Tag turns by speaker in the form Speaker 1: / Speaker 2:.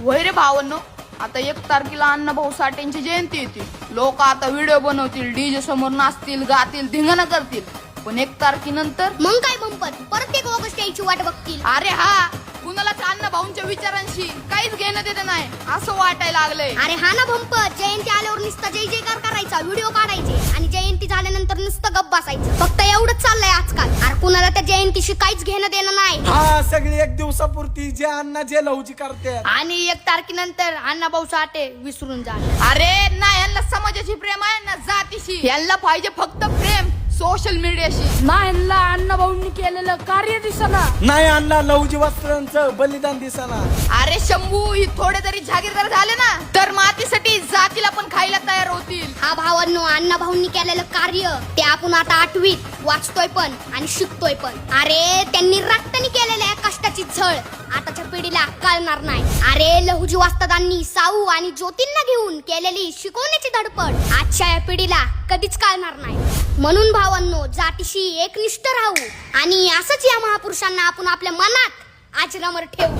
Speaker 1: होय रे भावांनो, आता 1 तारखेला अण्णाभाऊ साठेंची जयंती येते. लोक आता व्हिडिओ बनवतील, डीजे समोर नाचतील, गातील, धिंगाणा करतील. पण 1 तारखेनंतर
Speaker 2: मग काय बंपर परत 1 ऑगस्ट यायची वाट बघतील.
Speaker 1: अरे हा, कुणालाच अण्णाभाऊंच्या विचारांशी काहीच घेणं देणं नाही असं वाटायला लागलंय.
Speaker 2: अरे हा ना बंपर, जयंती आल्यावर नुसतं जय जयकार करायचा, व्हिडिओ काढायचे आणि जयंती झाल्यानंतर नुसतं गप्प बसायचं. फक्त एवढंच चाललंय आजकाल. अरे कुणाला त्या जयंतीशी काहीच घेणं देणं नाही.
Speaker 3: हा, सगळी 1 दिवसापुरती जे अण्णा जे लवची करते.
Speaker 1: आणि 1 तारखेनंतर अण्णाभाऊ साठे विसरून जा. अरे ना, यांना समाजाची प्रेम आहे ना जातीशी. यांना पाहिजे फक्त प्रेम सोशल मीडियाशी.
Speaker 4: ना यांना अण्णाभाऊंनी केलेलं कार्य दिसना.
Speaker 3: नाही अण्णा लवची वस्त्रांचं बलिदान दिसना.
Speaker 1: अरे शंभू, ही थोडे तरी जागीरदार झाले ना तर मातीसाठी जातीला पण खायला तयार होतील.
Speaker 2: हा भावांनो, अण्णाभाऊंनी केलेलं कार्य ते आपण आता 8वीत वाचतोय पण आणि शिकतोय पण. अरे त्यांनी रक्तानी केलेल्या या कष्टाची झळ आताच्या पिढीला कळणार नाही. अरे लहुजी वस्तादांनी साऊ आणि ज्योतींना घेऊन केलेली शिकवण्याची धडपड आजच्या या पिढीला कधीच कळणार नाही. म्हणून भावांनो, जातीशी एकनिष्ठ राहू आणि असंच या महापुरुषांना आपण आपल्या मनात अजरामर ठेवू.